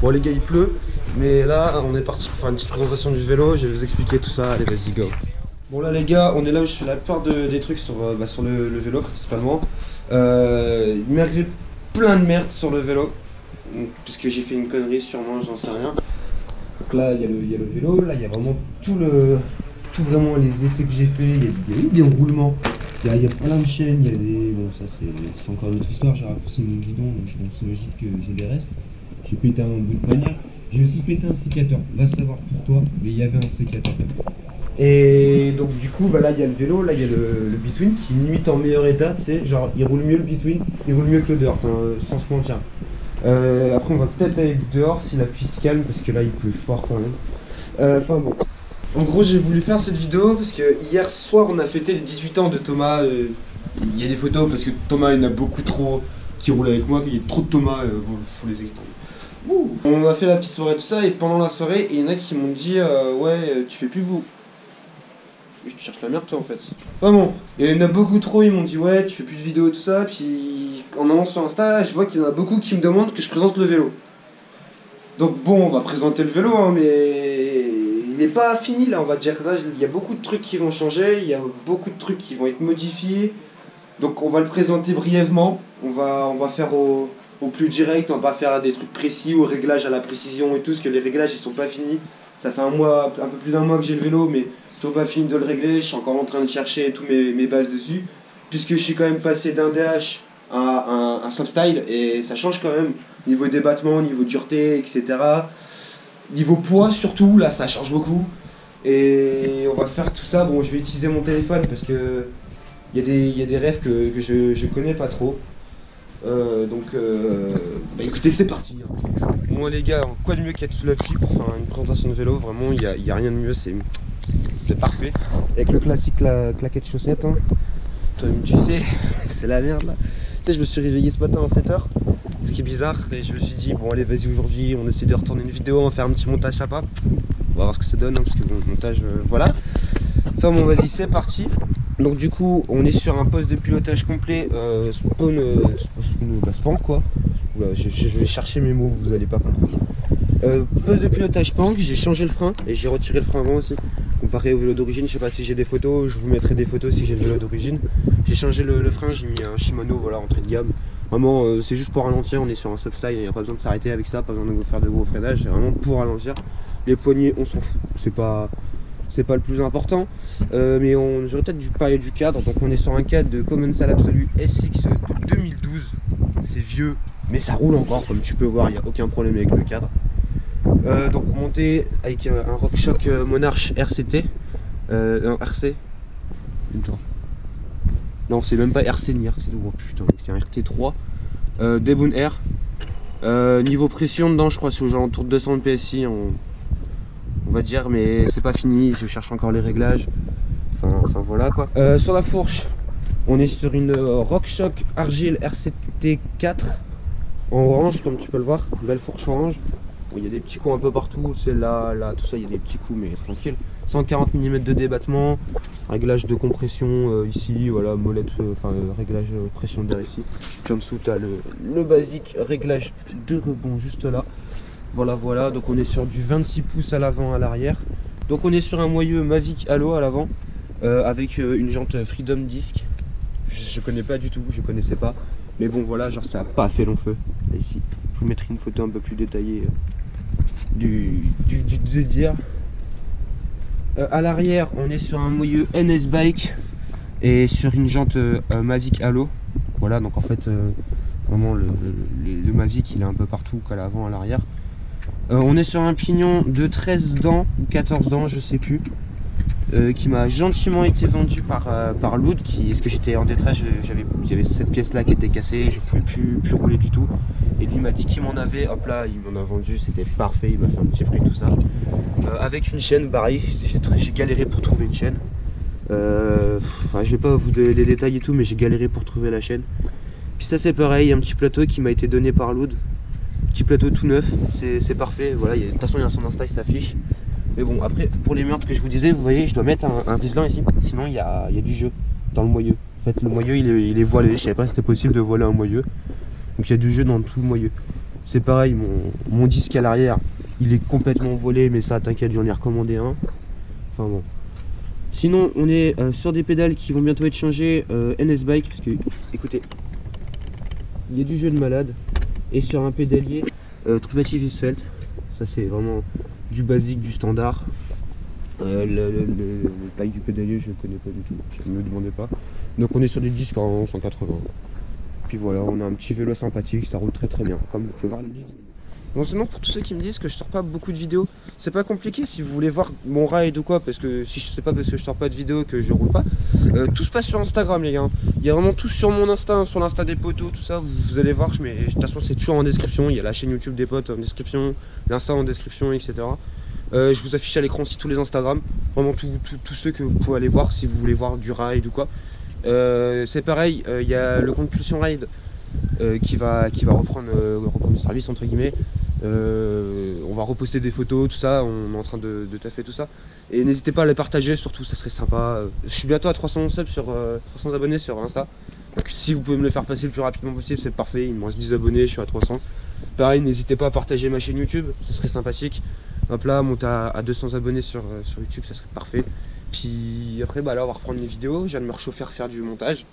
Bon les gars il pleut, mais là on est parti pour faire une petite présentation du vélo, je vais vous expliquer tout ça, allez vas-y go. Bon là les gars, on est là où je fais la plupart des trucs sur, sur le vélo principalement. Il m'est arrivé plein de merde sur le vélo, puisque j'ai fait une connerie sûrement, j'en sais rien. Donc là il y a le vélo, là il y a vraiment tout vraiment les essais que j'ai fait, il y a eu des roulements, il y a plein de chaînes, il y a des... Bon ça c'est encore une autre histoire, j'ai raccourci mon guidon, donc bon, c'est logique que j'ai des restes. J'ai pété un bout de panière, j'ai aussi pété un sécateur, va savoir pourquoi, mais il y avait un sécateur. Et donc du coup bah là il y a le vélo, là il y a le Between qui limite en meilleur état, c'est genre il roule mieux le Between, il roule mieux que le dehors, sans se mentir. Après on va peut-être aller dehors si la pluie se calme parce que là il pleut fort quand même. Enfin bon. En gros j'ai voulu faire cette vidéo parce que hier soir on a fêté les 18 ans de Thomas. Il y a des photos parce que Thomas il y en a beaucoup trop qui roulent avec moi, il y a trop de Thomas, faut les extendre. On a fait la petite soirée tout ça et pendant la soirée il y en a qui m'ont dit ouais tu fais plus beau. Je te cherche la merde toi en fait. Vraiment, il y en a beaucoup trop, ils m'ont dit ouais tu fais plus de vidéos tout ça, puis en allant sur Insta je vois qu'il y en a beaucoup qui me demandent que je présente le vélo. Donc bon on va présenter le vélo hein, mais il n'est pas fini là on va dire, là il y a beaucoup de trucs qui vont changer, il y a beaucoup de trucs qui vont être modifiés. Donc on va le présenter brièvement, on va faire au plus direct, on va pas faire là, des trucs précis, au réglage à la précision et tout, parce que les réglages ils sont pas finis. Ça fait un peu plus d'un mois que j'ai le vélo mais toujours pas fini de le régler, je suis encore en train de chercher tous mes bases dessus, puisque je suis quand même passé d'un DH à un slopestyle et ça change quand même, niveau débattement, niveau dureté, etc. Niveau poids surtout, là ça change beaucoup. Et on va faire tout ça, bon je vais utiliser mon téléphone parce que il y a des rêves que je connais pas trop. Bah écoutez c'est parti. Bon les gars, quoi de mieux qu'être sous la pluie pour faire une présentation de vélo, vraiment il y a rien de mieux, c'est parfait. Avec le classique claquette chaussette, hein. Comme tu sais, c'est la merde là. Tu sais je me suis réveillé ce matin à 7h, ce qui est bizarre, et je me suis dit bon allez vas-y aujourd'hui on essaie de retourner une vidéo, on va faire un petit montage sympa. On va voir ce que ça donne, hein, parce que bon le montage voilà. Enfin bon vas-y c'est parti. Donc du coup on est sur un poste de pilotage complet, spank quoi. Oula, je vais chercher mes mots, vous allez pas comprendre. Poste de pilotage spank, j'ai changé le frein et j'ai retiré le frein avant aussi. Comparé au vélo d'origine, je sais pas si j'ai des photos, je vous mettrai des photos si j'ai le vélo d'origine. J'ai changé le frein, j'ai mis un Shimano, voilà, entrée de gamme. Vraiment c'est juste pour ralentir, on est sur un slopestyle, il n'y a pas besoin de s'arrêter avec ça, pas besoin de faire de gros freinages, c'est vraiment pour ralentir. Les poignées on s'en fout, c'est pas le plus important, mais j'aurais peut-être dû parler du cadre. Donc on est sur un cadre de Commencal Absolu SX de 2012, c'est vieux mais ça roule encore comme tu peux voir, il n'y a aucun problème avec le cadre. Donc monté avec un RockShox Monarch RCT, non RC, non c'est même pas RC ni RC2, oh, putain c'est un RT3, Debone Air, niveau pression dedans je crois c'est aux alentours de 200 PSI on va dire, mais c'est pas fini, je cherche encore les réglages, enfin voilà quoi. Sur la fourche on est sur une RockShox Argile RCT4 en orange comme tu peux le voir, belle fourche orange. Bon, il y a des petits coups un peu partout, c'est là, tout ça, il y a des petits coups mais tranquille. 140 mm de débattement, réglage de compression ici, voilà, molette, réglage pression d'air ici. Puis en dessous tu as le basique réglage de rebond juste là. Voilà, donc on est sur du 26 pouces à l'avant, à l'arrière. Donc on est sur un moyeu Mavic Halo à l'avant, avec une jante Freedom Disc. Je connais pas du tout, je connaissais pas. Mais bon voilà, genre ça a pas fait long feu. Là, ici, je vous mettrai une photo un peu plus détaillée du dire. À l'arrière, on est sur un moyeu NS Bike et sur une jante Mavic Halo. Voilà, donc en fait, vraiment le Mavic il est un peu partout, qu'à l'avant, à l'arrière. On est sur un pignon de 13 dents ou 14 dents, je sais plus, qui m'a gentiment été vendu par Loud, parce que j'étais en détresse, j'avais cette pièce là qui était cassée, je pouvais plus rouler du tout. Et lui m'a dit qu'il m'en avait, hop là, il m'en a vendu, c'était parfait, il m'a fait un petit prix tout ça. Avec une chaîne, pareil, j'ai galéré pour trouver une chaîne. Je vais pas vous donner les détails et tout, mais j'ai galéré pour trouver la chaîne. Puis ça c'est pareil, un petit plateau qui m'a été donné par Loud. Petit plateau tout neuf, c'est parfait, voilà, de toute façon il y a son Insta, il s'affiche. Mais bon, après, pour les merdes que je vous disais, vous voyez, je dois mettre un Riesling ici, sinon il y a du jeu dans le moyeu. En fait, le moyeu il est voilé, je savais pas si c'était possible de voiler un moyeu. Donc il y a du jeu dans tout le moyeu. C'est pareil, mon disque à l'arrière, il est complètement volé, mais ça t'inquiète, j'en ai recommandé un. Enfin bon. Sinon, on est sur des pédales qui vont bientôt être changées NS Bike, parce que, écoutez, il y a du jeu de malade. Et sur un pédalier Truvativ Isfeld, ça c'est vraiment du basique, du standard. Le taille du pédalier, je ne connais pas du tout, ne me demandez pas. Donc on est sur des disques en 180. Puis voilà, on a un petit vélo sympathique, ça roule très très bien, comme vous pouvez voir. Bon, sinon pour tous ceux qui me disent que je sors pas beaucoup de vidéos, c'est pas compliqué si vous voulez voir mon ride ou quoi, parce que si je sais pas parce que je sors pas de vidéos que je roule pas, tout se passe sur Instagram les gars. Il y a vraiment tout sur mon Insta, sur l'Insta des potos, tout ça, vous allez voir, mais de toute façon c'est toujours en description, il y a la chaîne YouTube des potes en description, l'Insta en description, etc. Je vous affiche à l'écran aussi tous les Instagram, vraiment tous ceux que vous pouvez aller voir si vous voulez voir du ride ou quoi. C'est pareil, il y a le compte Pulsion Ride qui va reprendre le service entre guillemets. On va reposter des photos, tout ça, on est en train de taffer tout ça. Et n'hésitez pas à les partager, surtout ça serait sympa. Je suis bientôt à 300 subs sur 300 abonnés sur Insta. Donc si vous pouvez me le faire passer le plus rapidement possible, c'est parfait. Il me reste 10 abonnés, je suis à 300. Pareil, n'hésitez pas à partager ma chaîne YouTube, ça serait sympathique. Hop là, monter à 200 abonnés sur YouTube, ça serait parfait. Puis après, bah là, on va reprendre les vidéos. Je viens de me réchauffer, refaire du montage.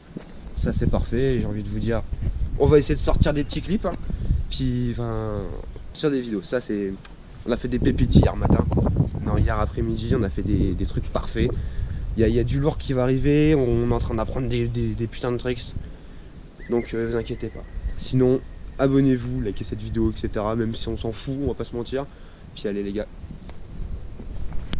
Ça, c'est parfait. J'ai envie de vous dire, on va essayer de sortir des petits clips. Hein. Puis, enfin, sur des vidéos. Ça, c'est. On a fait des pépites hier matin. Non, hier après-midi, on a fait des trucs parfaits. Il y a du lourd qui va arriver. On est en train d'apprendre des putains de tricks. Donc, vous inquiétez pas. Sinon, abonnez-vous, likez cette vidéo, etc. Même si on s'en fout, on va pas se mentir. Puis allez les gars,